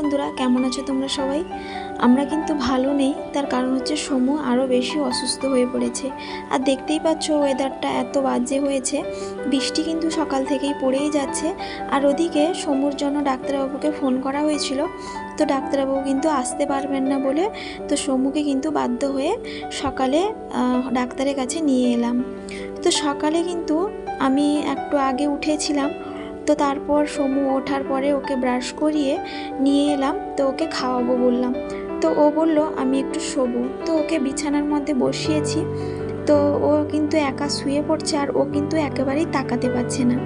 বন্ধুরা, কেমন আছো তোমরা সবাই? আমরা কিন্তু ভালো নেই, তার কারণ হচ্ছে সমু আরও বেশি অসুস্থ হয়ে পড়েছে। আর দেখতেই পাচ্ছ ওয়েদারটা এত বাজে হয়েছে, বৃষ্টি কিন্তু সকাল থেকেই পড়েই যাচ্ছে। আর ওদিকে সমুর জন্য ডাক্তারবাবুকে ফোন করা হয়েছিল, তো ডাক্তারবাবু কিন্তু আসতে পারবেন না বলে তো সমুকে কিন্তু বাধ্য হয়ে সকালে ডাক্তারের কাছে নিয়ে এলাম। তো সকালে কিন্তু আমি একটু আগে উঠেছিলাম, তো তারপর সমু ওঠার পরে ওকে ব্রাশ করিয়ে নিয়ে এলাম, তো ওকে খাওয়াবো বললাম। তো ও বলল আমি একটু শোবো, তো ওকে বিছানার মধ্যে বসিয়েছি। তো ও কিন্তু একা শুয়ে পড়ছে, আর ও কিন্তু একেবারেই তাকাতে পারছে না।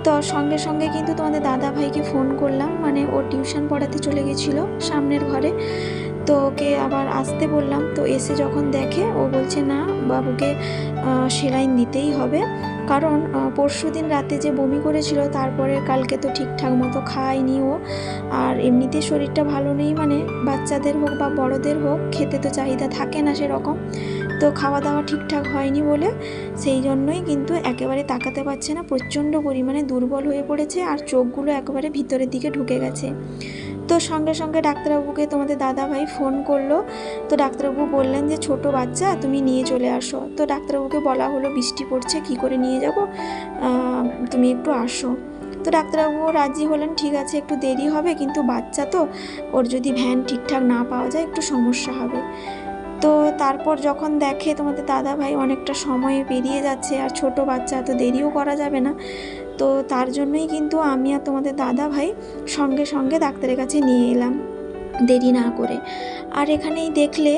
তো সঙ্গে সঙ্গে কিন্তু তোমাদের দাদা ভাইকে ফোন করলাম, মানে ও টিউশন পড়াতে চলে গেছিলো সামনের ঘরে। তো ওকে আবার আসতে বললাম, তো এসে যখন দেখে ও বলছে না, বাবুকে সেলাইন দিতেই হবে, কারণ পরশুদিন রাতে যে বমি করেছিল তারপরে কালকে তো ঠিকঠাক মতো খায়নি ও। আর এমনিতে শরীরটা ভালো নেই, মানে বাচ্চাদের হোক বা বড়দের হোক খেতে তো চাহিদা থাকে না সেরকম, তো খাওয়া দাওয়া ঠিকঠাক হয়নি বলে সেই জন্যই কিন্তু একেবারে তাকাতে পারছে না, প্রচণ্ড পরিমাণে দুর্বল হয়ে পড়েছে আর চোখগুলো একেবারে ভিতরের দিকে ঢুকে গেছে। তো সঙ্গে সঙ্গে ডাক্তারবাবুকে তোমাদের দাদা ভাই ফোন করলো। তো ডাক্তারবাবু বললেন যে ছোট বাচ্চা তুমি নিয়ে চলে আসো। তো ডাক্তারবাবুকে বলা হলো বৃষ্টি পড়ছে, কি করে নিয়ে যাব, তুমি একটু আসো। তো ডাক্তারবাবুও রাজি হলেন, ঠিক আছে একটু দেরি হবে, কিন্তু বাচ্চা তো, ওর যদি ভ্যান ঠিকঠাক না পাওয়া যায় একটু সমস্যা হবে। তো তারপর যখন দেখে তোমাদের দাদা ভাই অনেকটা সময় পেরিয়ে যাচ্ছে আর ছোট বাচ্চা, তো দেরিও করা যাবে না, তো তার জন্যই কিন্তু আমি আর তোমাদের দাদা ভাই সঙ্গে সঙ্গে ডাক্তারের কাছে নিয়ে এলাম দেরি না করে। আর এখানেই দেখলে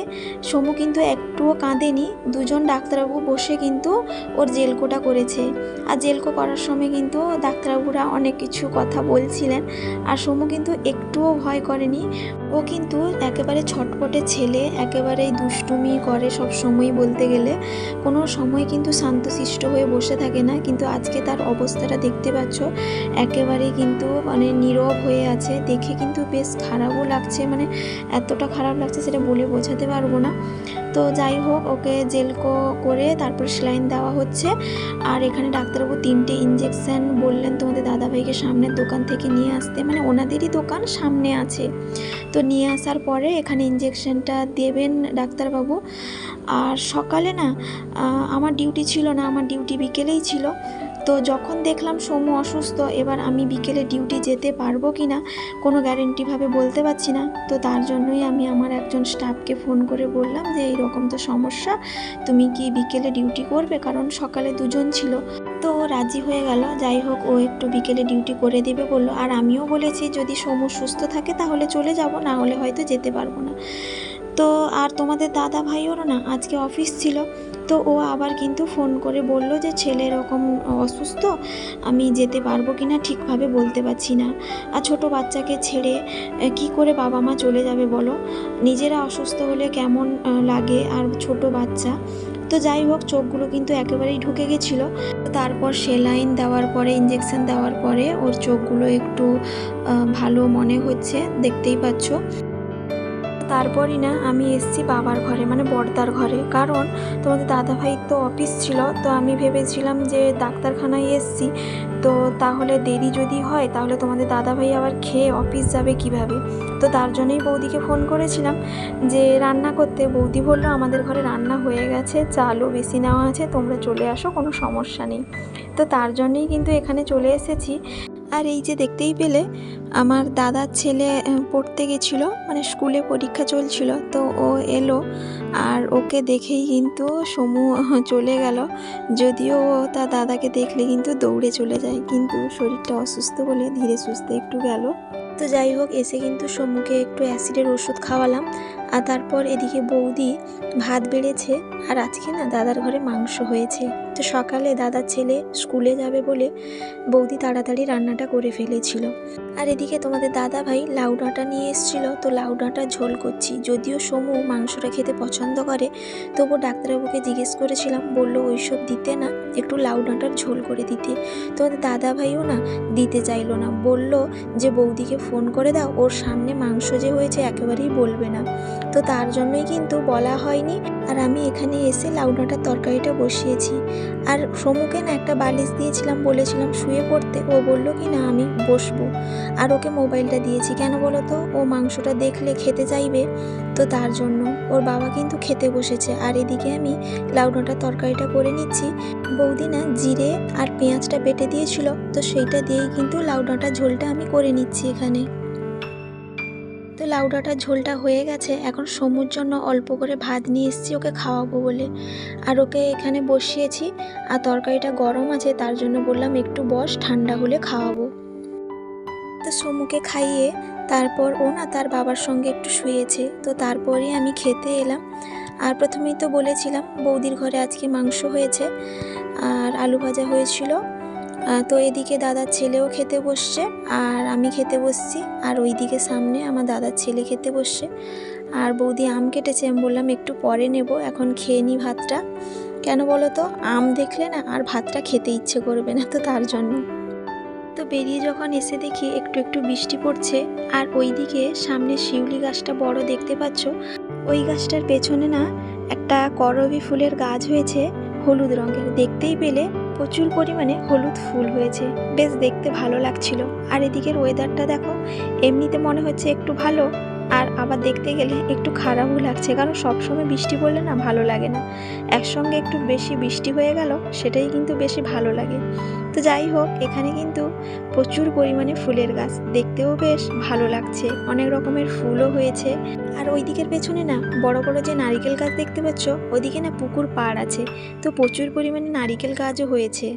সমু কিন্তু একটুও কাঁদেনি, দুজন ডাক্তারবাবু বসে কিন্তু ওর জেলকোটা করেছে। আর জেলকো করার সময় কিন্তু ডাক্তারবাবুরা অনেক কিছু কথা বলছিলেন, আর সমু কিন্তু একটুও ভয় করেনি। ও কিন্তু একেবারে ছটপটে ছেলে, একেবারেই দুষ্টুমি করে সব সময়, বলতে গেলে কোনো সময় কিন্তু শান্তশিষ্ট হয়ে বসে থাকে না। কিন্তু আজকে তার অবস্থাটা দেখতে পাচ্ছ, একেবারেই কিন্তু মানে নীরব হয়ে আছে, দেখে কিন্তু বেশ খারাপও লাগছে, মানে এতটা খারাপ লাগছে সেটা বলে বোঝাতে পারবো না। তো যাই হোক, ওকে জেলকো করে তারপর সেলাইন দেওয়া হচ্ছে। আর এখানে ডাক্তারবাবু 3টে ইঞ্জেকশান বললেন তোমাদের দাদাভাইকে সামনের দোকান থেকে নিয়ে আসতে, মানে ওনাদেরই দোকান সামনে আছে, তো নিয়ে আসার পরে এখানে ইঞ্জেকশানটা দেবেন ডাক্তারবাবু। আর সকালে না আমার ডিউটি ছিল না, আমার ডিউটি বিকেলেই ছিল। তো যখন দেখলাম সমু অসুস্থ, এবার আমি বিকেলে ডিউটি যেতে পারবো কি না কোনো গ্যারেন্টিভাবে বলতে পারছি না। তো তার জন্যই আমি আমার একজন স্টাফকে ফোন করে বললাম যে এইরকম তো সমস্যা, তুমি কি বিকেলে ডিউটি করবে, কারণ সকালে দুজন ছিল। তো রাজি হয়ে গেল, যাই হোক ও একটু বিকেলে ডিউটি করে দেবে বললো। আর আমিও বলেছি যদি সমু সুস্থ থাকে তাহলে চলে যাব, না হলে হয়তো যেতে পারবো না। তো আর তোমাদের দাদা ভাইয়েরও না আজকে অফিস ছিল, তো ও আবার কিন্তু ফোন করে বলল যে ছেলে এরকম অসুস্থ, আমি যেতে পারবো কি না ঠিকভাবে বলতে পারছি না। আর ছোটো বাচ্চাকে ছেড়ে কি করে বাবা মা চলে যাবে বলো, নিজেরা অসুস্থ হলে কেমন লাগে, আর ছোট বাচ্চা। তো যাই হোক, চোখগুলো কিন্তু একেবারেই ঢুকে গেছিলো। তারপর সেলাইন দেওয়ার পরে, ইঞ্জেকশন দেওয়ার পরে ওর চোখগুলো একটু ভালো মনে হচ্ছে, দেখতেই পাচ্ছ। তারপরই না আমি এসেছি বাবার ঘরে, মানে বড়দার ঘরে, কারণ তোমাদের দাদাভাই তো অফিস ছিল। তো আমি ভেবেছিলাম যে ডাক্তারখানায় এসেছি, তো তাহলে দেরি যদি হয় তাহলে তোমাদের দাদাভাই আবার খেয়ে অফিস যাবে কিভাবে। তো তার জন্যই বৌদিকে ফোন করেছিলাম যে রান্না করতে। বৌদি বললো আমাদের ঘরে রান্না হয়ে গেছে, চালও বেশি নেওয়া আছে, তোমরা চলে আসো, কোনো সমস্যা নেই। তো তার জন্যই কিন্তু এখানে চলে এসেছি। আর এই যে দেখতেই পেলে আমার দাদার ছেলে পড়তে গেছিলো, মানে স্কুলে পরীক্ষা চলছিল, তো ও এলো, আর ওকে দেখেই কিন্তু সমু চলে গেল। যদিও ও তার দাদাকে দেখলে কিন্তু দৌড়ে চলে যায়, কিন্তু শরীরটা অসুস্থ বলে ধীরে সুস্থে একটু গেল। তো যাই হোক, এসে কিন্তু সমুকে একটু অ্যাসিডের ওষুধ খাওয়ালাম। আর তারপর এদিকে বৌদি ভাত বেড়েছে, আর আজকে না দাদার ঘরে মাংস হয়েছে। তো সকালে দাদার ছেলে স্কুলে যাবে বলে বৌদি তাড়াতাড়ি রান্নাটা করে ফেলেছিল। আর এদিকে তোমাদের দাদা ভাই লাউ ডাঁটা নিয়ে এসেছিলো, তো লাউ ডাঁটার ঝোল করছি। যদিও সমু মাংসটা খেতে পছন্দ করে, তবু ডাক্তারবাবুকে জিজ্ঞেস করেছিলাম, বললো ওইসব দিতে না, একটু লাউ ডাঁটার ঝোল করে দিতে। তোমাদের দাদা ভাইও না দিতে চাইলো না, বলল যে বৌদিকে ফোন করে দাও, ওর সামনে মাংস যে হয়েছে একেবারেই বলবে না। তো তার জন্যই কিন্তু বলা হয়নি। আর আমি এখানে এসে লাউ ডাঁটার তরকারিটা বসিয়েছি। আর সমুকে না একটা বালিশ দিয়েছিলাম, বলেছিলাম শুয়ে পড়তে, ও বলল কি না আমি বসবো। আর ওকে মোবাইলটা দিয়েছি কেন বলো তো, ও মাংসটা দেখলে খেতে চাইবে, তো তার জন্য। ওর বাবা কিন্তু খেতে বসেছে, আর এদিকে আমি লাউ ডাঁটার তরকারিটা করে নিচ্ছি। বৌদি না জিরে আর পেঁয়াজটা বেটে দিয়েছিল, তো সেইটা দিয়েই কিন্তু লাউ ডাঁটার ঝোলটা আমি করে নিচ্ছি এখানে। তো লাউ ডাঁটার ঝোলটা হয়ে গেছে, এখন সমুর জন্য অল্প করে ভাত নিয়ে এসেছি ওকে খাওয়াবো বলে। আর ওকে এখানে বসিয়েছি, আর তরকারিটা গরম আছে তার জন্য বললাম একটু বস, ঠান্ডা হলে খাওয়াবো। তো সমুকে খাইয়ে তারপর ও না তার বাবার সঙ্গে একটু শুয়েছে, তো তারপরে আমি খেতে এলাম। আর প্রথমেই তো বলেছিলাম বৌদির ঘরে আজকে মাংস হয়েছে আর আলু ভাজা হয়েছিল। তো এদিকে দাদার ছেলেও খেতে বসছে, আর আমি খেতে বসছি, আর ওইদিকে সামনে আমার দাদার ছেলে খেতে বসছে। আর বৌদি আম কেটেছে, আমি বললাম একটু পরে নেব, এখন খেয়ে নিই ভাতটা। কেন বলো তো, আম দেখলে না আর ভাতটা খেতে ইচ্ছে করবে না, তো তার জন্য। তো বেরিয়ে যখন এসে দেখি একটু একটু বৃষ্টি পড়ছে, আর ওইদিকে সামনে শিউলি গাছটা বড় দেখতে পাচ্ছ, ওই গাছটার পেছনে না একটা করবী ফুলের গাছ হয়েছে হলুদ রঙের, দেখতেই পেলে প্রচুর পরিমাণে হলুদ ফুল হয়েছে, বেশ দেখতে ভালো লাগছিল। আর এদিকের ওয়েদারটা দেখো, এমনিতে মনে হচ্ছে একটু ভালো, আর আবার দেখতে গেলে একটু খারাপও লাগছে, কারণ সবসময় বৃষ্টি পড়লে না ভালো লাগে না, একসঙ্গে একটু বেশি বৃষ্টি হয়ে গেল সেটাই কিন্তু বেশি ভালো লাগে। তো যাই হোক, এখানে কিন্তু প্রচুর পরিমাণে ফুলের গাছ, দেখতেও বেশ ভালো লাগছে, অনেক রকমের ফুলও হয়েছে। আর ওই দিকের পেছনে না বড় বড় যে নারিকেল গাছ দেখতে পাচ্ছ, ওইদিকে না পুকুর পাড় আছে, তো প্রচুর পরিমাণে নারিকেল গাছও হয়েছে।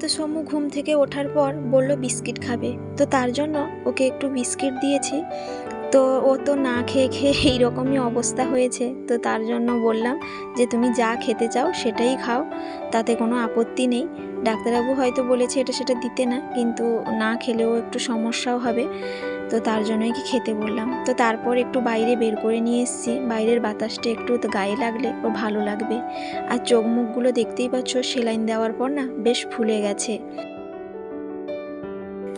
তো সমু ঘুম থেকে ওঠার পর বলল বিস্কিট খাবে, তো তার জন্য ওকে একটু বিস্কিট দিয়েছি। তো ও তো না খেয়ে খেয়ে এইরকমই অবস্থা হয়েছে, তো তার জন্য বললাম যে তুমি যা খেতে চাও সেটাই খাও, তাতে কোনো আপত্তি নেই। ডাক্তারবাবু হয়তো বলেছে এটা সেটা দিতে না, কিন্তু না খেলেও একটু সমস্যাও হবে, তো তার জন্যই কি খেতে বললাম। তো তারপর একটু বাইরে বের করে নিয়ে এসেছি, বাইরের বাতাসটা একটু তো গায়ে লাগলে ওর ভালো লাগবে। আর চোখ মুখগুলো দেখতেই পাচ্ছ সেলাইন দেওয়ার পর না বেশ ফুলে গেছে।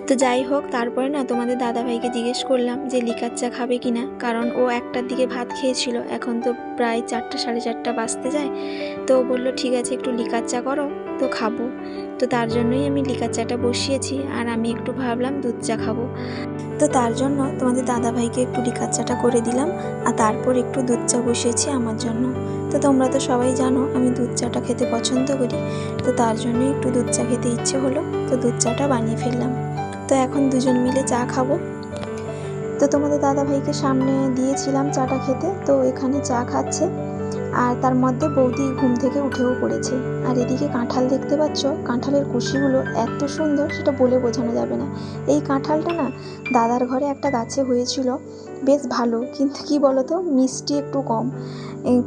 তো যাই হোক, তারপরে না তোমাদের দাদাভাইকে জিজ্ঞেস করলাম যে লিকার চা খাবে কিনা, কারণ ও একটার দিকে ভাত খেয়েছিল, এখন তো প্রায় 4টা সাড়ে 4টা বাজতে যায়। তো বলল ঠিক আছে একটু লিকার চা করো, তো খাবো। তো তার জন্যই আমি লিকার চাটা বসিয়েছি, আর আমি একটু ভাবলাম দুধ চা খাবো। তো তার জন্য তোমাদের দাদাভাইকে একটু লিকার চাটা করে দিলাম, আর তারপর একটু দুধ চা বসিয়েছি আমার জন্য। তো তোমরা তো সবাই জানো আমি দুধ চাটা খেতে পছন্দ করি, তো তার জন্যই একটু দুধ চা খেতে ইচ্ছে হলো, তো দুধ চাটা বানিয়ে ফেললাম। তো এখন দুজন মিলে চা খাবো। তো তোমাদের দাদাভাইকে সামনে দিয়েছিলাম চাটা খেতে, তো এখানে চা খাচ্ছে, আর তার মধ্যে বৌদি ঘুম থেকে উঠেও পড়েছে। আর এদিকে কাঁঠাল দেখতে পাচ্ছ, কাঁঠালের কুশিগুলো এত সুন্দর সেটা বলে বোঝানো যাবে না। এই কাঁঠালটা না দাদার ঘরে একটা গাছে হয়েছিল, বেশ ভালো, কিন্তু কি বলতো মিষ্টি একটু কম।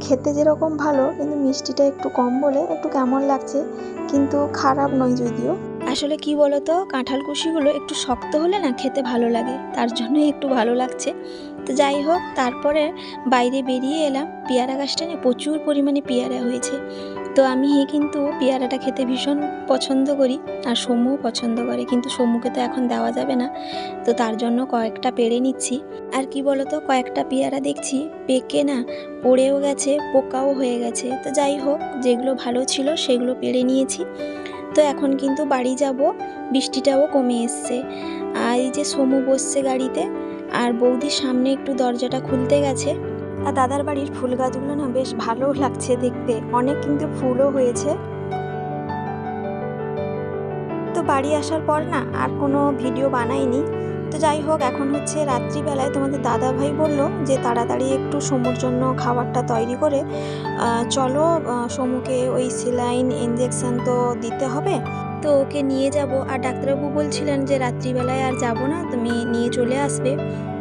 খেতে যেরকম ভালো, কিন্তু মিষ্টিটা একটু কম বলে একটু কেমন লাগছে, কিন্তু খারাপ নয় যদিও। আসলে কি বলতো, কাঁঠাল কুশিগুলো একটু শক্ত হলে না খেতে ভালো লাগে, তার জন্যই একটু ভালো লাগছে। তো যাই হোক, তারপরে বাইরে বেরিয়ে এলাম, পেয়ারা গাছটা নিয়ে প্রচুর পরিমাণে পেয়ারা হয়েছে। তো আমি কিন্তু পেয়ারাটা খেতে ভীষণ পছন্দ করি, আর সমুও পছন্দ করে, কিন্তু সমুকে তো এখন দেওয়া যাবে না, তো তার জন্য কয়েকটা পেড়ে নিচ্ছি। আর কি বলতো, কয়েকটা পেয়ারা দেখছি পেকে না পড়েও গেছে, পোকাও হয়ে গেছে। তো যাই হোক, যেগুলো ভালো ছিল সেগুলো পেড়ে নিয়েছি। তো এখন কিন্তু বাড়ি যাব, বৃষ্টিটাও কমে এসছে। আর এই যে সমু বসছে গাড়িতে, আর বৌদির সামনে একটু দরজাটা খুলতে গেছে। আর দাদার বাড়ির ফুল গাছগুলো না বেশ ভালো লাগছে দেখতে, অনেক কিন্তু ফুলও হয়েছে। তো বাড়ি আসার পর না আর কোনো ভিডিও বানাইনি। তো যাই হোক, এখন হচ্ছে রাত্রিবেলায় তোমাদের দাদাভাই বলল যে তাড়াতাড়ি একটু সমুর জন্য খাবারটা তৈরি করে চলো, সমুকে ওই সেলাইন ইঞ্জেকশন তো দিতে হবে, তো ওকে নিয়ে যাব। আর ডাক্তারবাবু বলছিলেন যে রাত্রিবেলায় আর যাব না, তুমি নিয়ে চলে আসবে।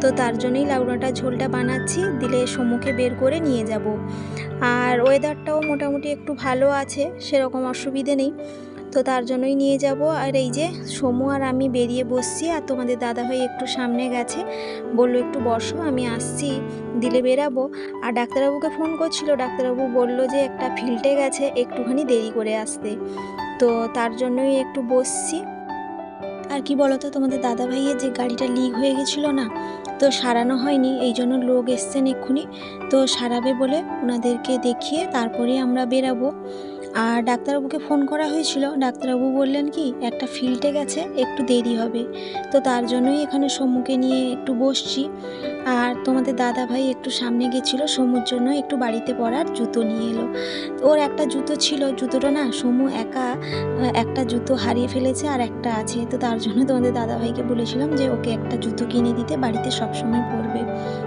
তো তার জন্যই লাউ ডাঁটার ঝোলটা বানাচ্ছি, দিলে সমুকে বের করে নিয়ে যাব। আর ওয়েদারটাও মোটামুটি একটু ভালো আছে, সেরকম অসুবিধে নেই, তো তার জন্যই নিয়ে যাব। আর এই যে সমু আর আমি বেরিয়ে বসছি, আর তোমাদের দাদাভাই একটু সামনে গেছে, বললো একটু বসো আমি আসছি, দিলে বেরাবো। আর ডাক্তারবাবুকে ফোন করছিল, ডাক্তারবাবু বলল যে একটা ফিল্ডে গেছে, একটুখানি দেরি করে আসতে, তো তার জন্যই একটু বসছি। আর কি বলতো, তোমাদের দাদাভাইয়ের যে গাড়িটা লিক হয়ে গেছিলো না, তো সারানো হয়নি, এই জন্য লোক এসছেন এক্ষুনি, তো সারাবে বলে ওনাদেরকে দেখিয়ে তারপরে আমরা বেরাবো। আর ডাক্তারবাবুকে ফোন করা হয়েছিল, ডাক্তারবাবু বললেন কি একটা ফিল্ডে গেছে, একটু দেরি হবে, তো তার জন্যই এখানে সমুকে নিয়ে একটু বসছি। আর তোমাদের দাদা ভাই একটু সামনে গেছিলো সমুর জন্য একটু বাড়িতে পরার জুতো নিয়ে এলো। ওর একটা জুতো ছিল, জুতোটা না সমু একা একটা জুতো হারিয়ে ফেলেছে আর একটা আছে, তো তার জন্য তোমাদের দাদা ভাইকে বলেছিলাম যে ওকে একটা জুতো কিনে দিতে, বাড়িতে সবসময় পরবে,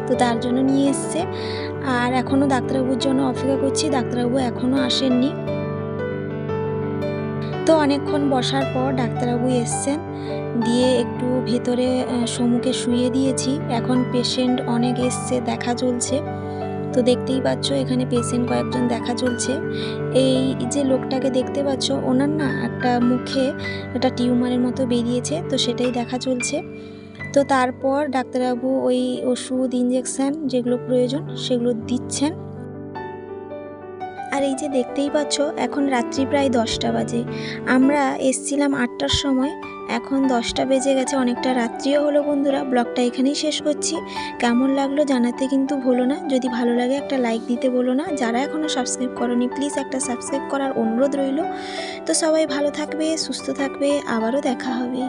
তো তার জন্য নিয়ে এসছে। আর এখনও ডাক্তারবাবুর জন্য অপেক্ষা করছি, ডাক্তারবাবু এখনও আসেননি। তো অনেকক্ষণ বসার পর ডাক্তারবাবু এসছেন, দিয়ে একটু ভেতরে সমুকে শুয়ে দিয়েছি। এখন পেশেন্ট অনেক এসছে, দেখা চলছে, তো দেখতেই পাচ্ছ এখানে পেশেন্ট কয়েকজন দেখা চলছে। এই যে লোকটাকে দেখতে পাচ্ছ, ওনার না একটা মুখে একটা টিউমারের মতো বেরিয়েছে, তো সেটাই দেখা চলছে। তো তারপর ডাক্তারবাবু ওই ওষুধ ইঞ্জেকশান যেগুলো প্রয়োজন সেগুলো দিচ্ছেন। আর এই যে দেখতেই পাচ্ছ এখন রাত্রি প্রায় 10টা বাজে, আমরা এসছিলাম 8টার সময়, এখন 10টা বেজে গেছে, অনেকটা রাত্রিও হলো। বন্ধুরা, ব্লগটা এখানেই শেষ করছি। কেমন লাগলো জানাতে কিন্তু ভুলো না, যদি ভালো লাগে একটা লাইক দিতে বলো না, যারা এখনও সাবস্ক্রাইব করোনি প্লিজ একটা সাবস্ক্রাইব করার অনুরোধ রইল। তো সবাই ভালো থাকবে, সুস্থ থাকবে, আবারও দেখা হবে।